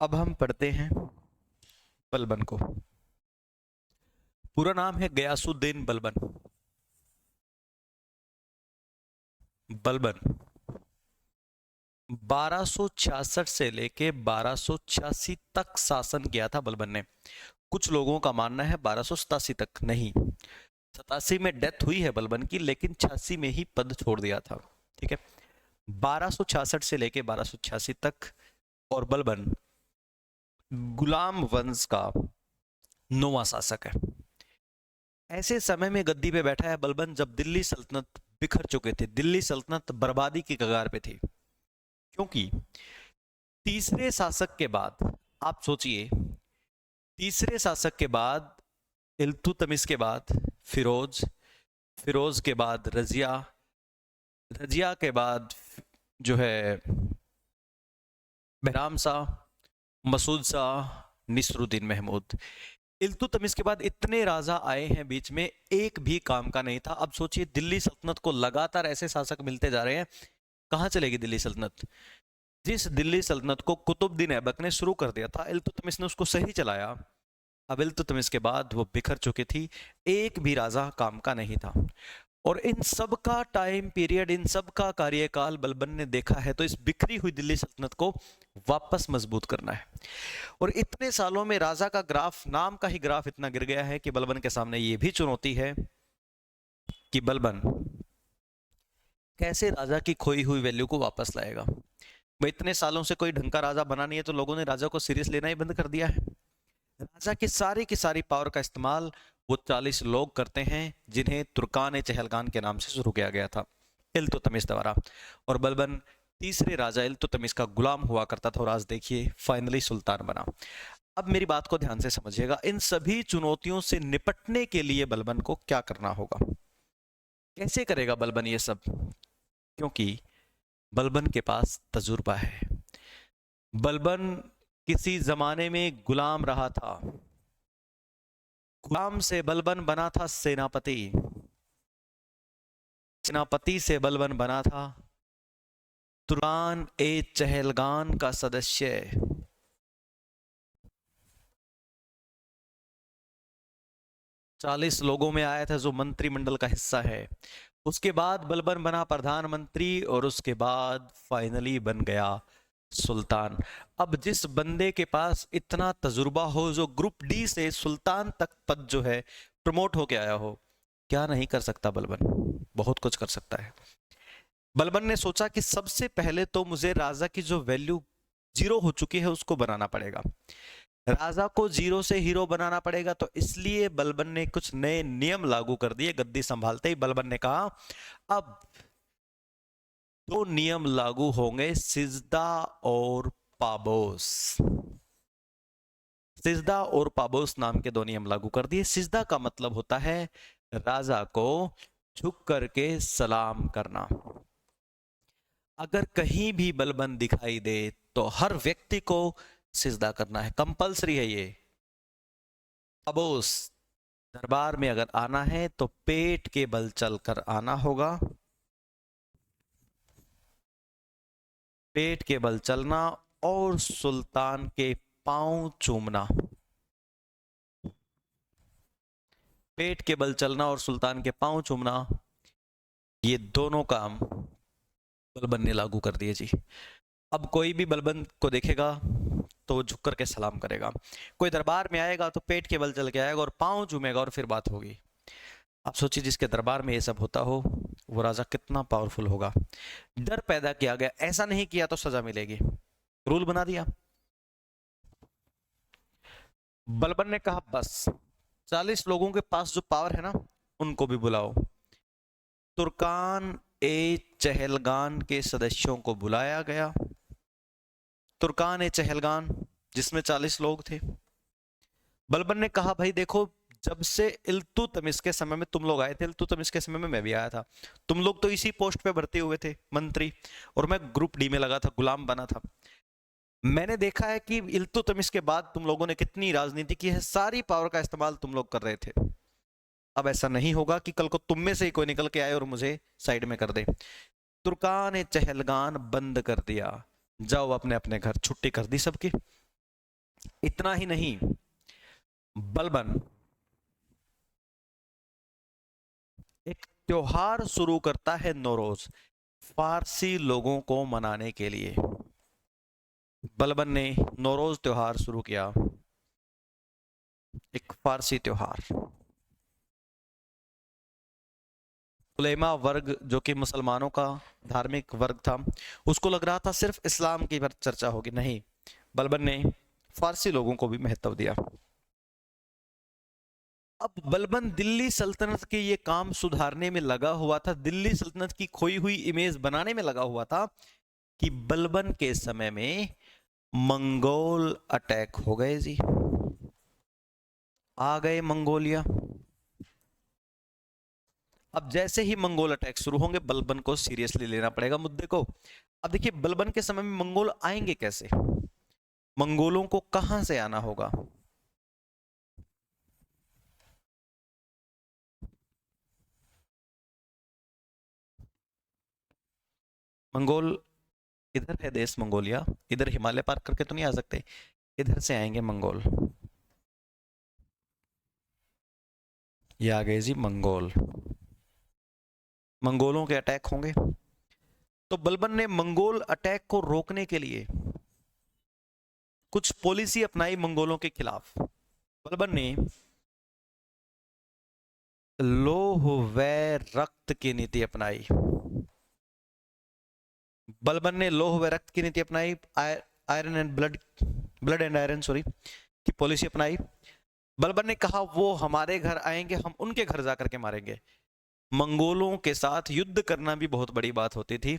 अब हम पढ़ते हैं बलबन को। पूरा नाम है गयासुद्दीन बलबन। बलबन 1266 से लेके 1286 तक शासन किया था बलबन ने। कुछ लोगों का मानना है 1287 तक, नहीं 87 में डेथ हुई है बलबन की, लेकिन 86 में ही पद छोड़ दिया था। ठीक है, 1266 से लेके 1286 तक। और बलबन गुलाम वंश का 9वां शासक है। ऐसे समय में गद्दी पे बैठा है बलबन जब दिल्ली सल्तनत बिखर चुके थे, दिल्ली सल्तनत बर्बादी की कगार पे थी। क्योंकि तीसरे शासक के बाद, आप सोचिए, तीसरे शासक के बाद इल्तुतमिश के बाद फिरोज, फिरोज के बाद रजिया, रजिया के बाद जो है बहराम शाह, मसूद शाह, निसरुद्दीन महमूद। इल्तुतमिश के बाद इतने राजा आए हैं बीच में, एक भी काम का नहीं था। अब सोचिए दिल्ली सल्तनत को लगातार ऐसे शासक मिलते जा रहे हैं, कहां चलेगी दिल्ली सल्तनत। जिस दिल्ली सल्तनत को कुतुबुद्दीन ऐबक ने शुरू कर दिया था, इल्तुतमिश ने उसको सही चलाया। अब इल्तुतमिश के बाद वो बिखर चुकी थी, एक भी राजा काम का नहीं था। और इन सब का टाइम पीरियड, इन सब का कार्यकाल बलबन ने देखा है, तो इस बिखरी हुई दिल्ली सल्तनत को वापस मजबूत करना है। और इतने सालों में राजा का ग्राफ, नाम का ही ग्राफ इतना गिर गया है कि बलबन के सामने ये भी चुनौती है कि बलबन कैसे राजा की खोई हुई वैल्यू को वापस लाएगा। भाई इतने सालों से कोई ढंग का राजा बना नहीं है, तो लोगों ने राजा को सीरियस लेना ही बंद कर दिया है। राजा की सारी पावर का इस्तेमाल वो 40 लोग करते हैं जिन्हें तुर्कान चहलगान के नाम से शुरू किया गया था इल्तुतमिश द्वारा। और बलबन तीसरे राजा इल्तुतमिश का गुलाम हुआ करता था, और आज देखिए फाइनली सुल्तान बना। अब मेरी बात को ध्यान से समझिएगा, इन सभी चुनौतियों से निपटने के लिए बलबन को क्या करना होगा, कैसे करेगा बलबन ये सब। क्योंकि बलबन के पास तजुर्बा है। बलबन किसी जमाने में गुलाम रहा था, गुलाम से बलबन बना था सेनापति, सेनापति से बलबन बना था तुर्कान चहलगान का सदस्य। 40 लोगों में आया था, जो मंत्रिमंडल का हिस्सा है। उसके बाद बलबन बना प्रधानमंत्री, और उसके बाद फाइनली बन गया सुल्तान। अब जिस बंदे के पास इतना तजुर्बा हो, जो ग्रुप डी से सुल्तान तक पद जो है प्रमोट होके आया हो, क्या नहीं कर सकता बलबन, बहुत कुछ कर सकता है। बलबन ने सोचा कि सबसे पहले तो मुझे राजा की जो वैल्यू जीरो हो चुकी है उसको बनाना पड़ेगा, राजा को जीरो से हीरो बनाना पड़ेगा। तो इसलिए बलबन ने कुछ नए नियम लागू कर दिए। गद्दी संभालते ही बलबन ने कहा अब 2 नियम लागू होंगे, सिजदा और पाबोस। सिजदा और पाबोस नाम के 2 नियम लागू कर दिए। सिजदा का मतलब होता है राजा को झुक करके सलाम करना। अगर कहीं भी बलबन दिखाई दे तो हर व्यक्ति को सिजदा करना है, कंपलसरी है ये। पाबोस, दरबार में अगर आना है तो पेट के बल चलकर आना होगा, पेट के बल चलना, और सुल्तान के पांव चूमना। पेट के बल चलना और सुल्तान के पांव चूमना, ये दोनों काम बलबन ने लागू कर दिए जी। अब कोई भी बलबन को देखेगा तो झुक करके सलाम करेगा, कोई दरबार में आएगा तो पेट के बल चल के आएगा और पांव चूमेगा, और फिर बात होगी। आप सोचिए जिसके दरबार में ये सब होता हो, वो राजा कितना पावरफुल होगा। डर पैदा किया गया, ऐसा नहीं किया तो सजा मिलेगी, रूल बना दिया। बलबन ने कहा बस 40 लोगों के पास जो पावर है ना, उनको भी बुलाओ। तुर्कान चहलगान के सदस्यों को बुलाया गया। तुर्कान चहलगान जिसमें 40 लोग थे। बलबन ने कहा भाई देखो, जब से इल्तुतमिश के समय में तुम लोग आए थे, इल्तुतमिश के समय में मैं भी आया था, तुम लोग तो इसी पोस्ट पे भर्ती हुए थे मंत्री, और मैं ग्रुप डी में लगा था, गुलाम बना था। मैंने देखा है कि इल्तुतमिश के बाद तुम लोगों ने कितनी राजनीति की है, सारी पावर का इस्तेमाल तुम लोग कर रहे थे। अब ऐसा नहीं होगा कि कल को तुम में से ही कोई निकल के आए और मुझे साइड में कर दे। तुर्कान चहलगान बंद कर दिया, जाओ अपने अपने घर, छुट्टी कर दी सबकी। इतना ही नहीं, बलबन एक त्योहार शुरू करता है नौरोज, फारसी लोगों को मनाने के लिए। बलबन ने नौरोज त्योहार शुरू किया, एक फारसी त्योहार। उलेमा वर्ग जो कि मुसलमानों का धार्मिक वर्ग था, उसको लग रहा था सिर्फ इस्लाम की पर चर्चा होगी, नहीं, बलबन ने फारसी लोगों को भी महत्व दिया। अब बलबन दिल्ली सल्तनत के ये काम सुधारने में लगा हुआ था, दिल्ली सल्तनत की खोई हुई इमेज बनाने में लगा हुआ था, कि बलबन के समय में मंगोल अटैक हो गए जी, आ गए मंगोलिया। अब जैसे ही मंगोल अटैक शुरू होंगे, बलबन को सीरियसली लेना पड़ेगा मुद्दे को। अब देखिए, बलबन के समय में मंगोल आएंगे कैसे, मंगोलों को कहां से आना होगा? मंगोल इधर है देश मंगोलिया, इधर हिमालय पार करके तो नहीं आ सकते, इधर से आएंगे मंगोल। ये आ गए जी मंगोल, मंगोलों के अटैक होंगे। तो बलबन ने मंगोल अटैक को रोकने के लिए कुछ पॉलिसी अपनाई मंगोलों के खिलाफ। बलबन ने लोह व रक्त की नीति अपनाई। बलबन ने लोह व रक्त की नीति अपनाई, iron and blood and iron sorry की पॉलिसी अपनाई। बलबन ने कहा वो हमारे घर आएंगे, हम उनके घर जाकर के मारेंगे। मंगोलों के साथ युद्ध करना भी बहुत बड़ी बात होती थी।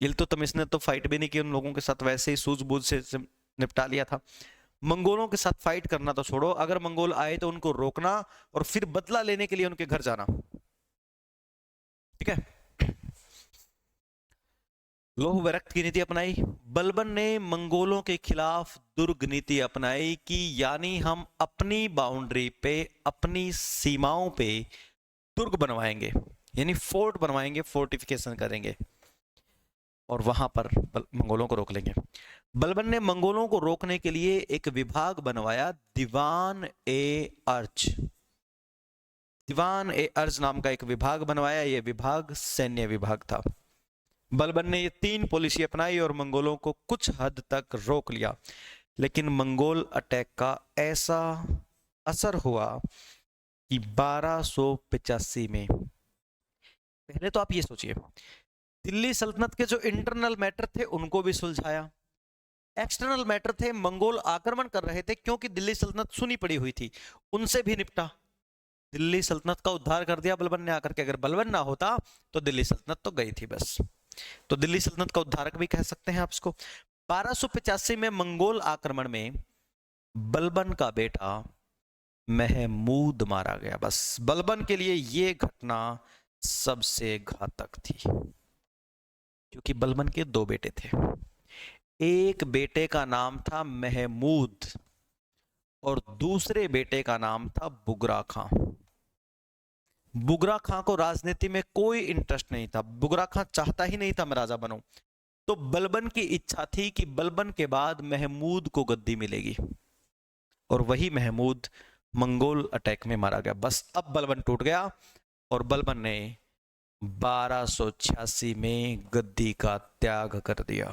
इल्तुतमिश ने तो फाइट भी नहीं की उन लोगों के साथ, वैसे ही सूझबूझ से निपटा लिया था। मंगोलों के साथ फाइट करना तो छोड़ो, अगर मंगोल आए तो उनको रोकना और फिर बदला लेने के लिए उनके घर जाना। ठीक है, लोह व रक्त की नीति अपनाई। बलबन ने मंगोलों के खिलाफ दुर्ग नीति अपनाई, कि यानी हम अपनी बाउंड्री पे, अपनी सीमाओं पे दुर्ग बनवाएंगे, यानी फोर्ट बनवाएंगे, फोर्टिफिकेशन करेंगे और वहां पर मंगोलों को रोक लेंगे। बलबन ने मंगोलों को रोकने के लिए एक विभाग बनवाया, दीवान ए अर्ज। दीवान ए अर्ज नाम का एक विभाग बनवाया, यह विभाग सैन्य विभाग था। बलबन ने ये 3 पॉलिसी अपनाई और मंगोलों को कुछ हद तक रोक लिया। लेकिन मंगोल अटैक का ऐसा असर हुआ कि 1285 में, पहले तो आप ये सोचिए, दिल्ली सल्तनत के जो इंटरनल मैटर थे उनको भी सुलझाया, एक्सटर्नल मैटर थे, मंगोल आक्रमण कर रहे थे क्योंकि दिल्ली सल्तनत सुनी पड़ी हुई थी, उनसे भी निपटा, दिल्ली सल्तनत का उद्धार कर दिया बलबन ने आकर के। अगर बलबन ना होता तो दिल्ली सल्तनत तो गई थी बस, तो दिल्ली सल्तनत का उद्धारक भी कह सकते हैं आप इसको। 1285 में मंगोल आक्रमण में बलबन का बेटा महमूद मारा गया। बस बलबन के लिए यह घटना सबसे घातक थी, क्योंकि बलबन के 2 बेटे थे। एक बेटे का नाम था महमूद और दूसरे बेटे का नाम था बुगरा खां। बुगरा खां को राजनीति में कोई इंटरेस्ट नहीं था, बुगरा खां चाहता ही नहीं था मैं राजा बनूं। तो बलबन की इच्छा थी कि बलबन के बाद महमूद को गद्दी मिलेगी, और वही महमूद मंगोल अटैक में मारा गया। बस अब बलबन टूट गया और बलबन ने 1286 में गद्दी का त्याग कर दिया।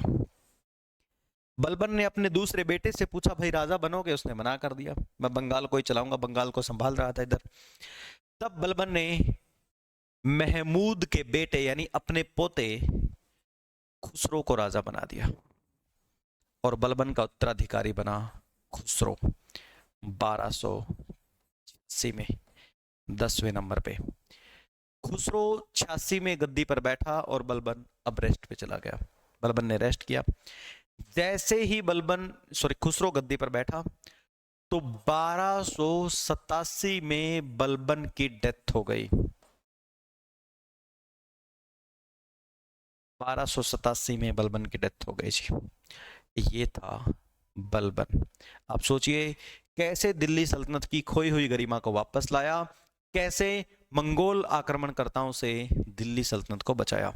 बलबन ने अपने दूसरे बेटे से पूछा, भाई राजा बनोगे? उसने मना कर दिया, मैं बंगाल को ही चलाऊंगा, बंगाल को संभाल रहा था इधर। तब बलबन ने महमूद के बेटे यानी अपने पोते खुसरो को राजा बना दिया और बलबन का उत्तराधिकारी बना खुसरो 1286 में 10वें नंबर पे। खुसरो 86 में गद्दी पर बैठा और बलबन अब रेस्ट पे चला गया। बलबन ने रेस्ट किया। जैसे ही खुसरो गद्दी पर बैठा तो 1287 में बलबन की डेथ हो गई। 1287 में बलबन की डेथ हो गई जी। ये था बलबन। आप सोचिए कैसे दिल्ली सल्तनत की खोई हुई गरिमा को वापस लाया, कैसे मंगोल आक्रमणकर्ताओं से दिल्ली सल्तनत को बचाया।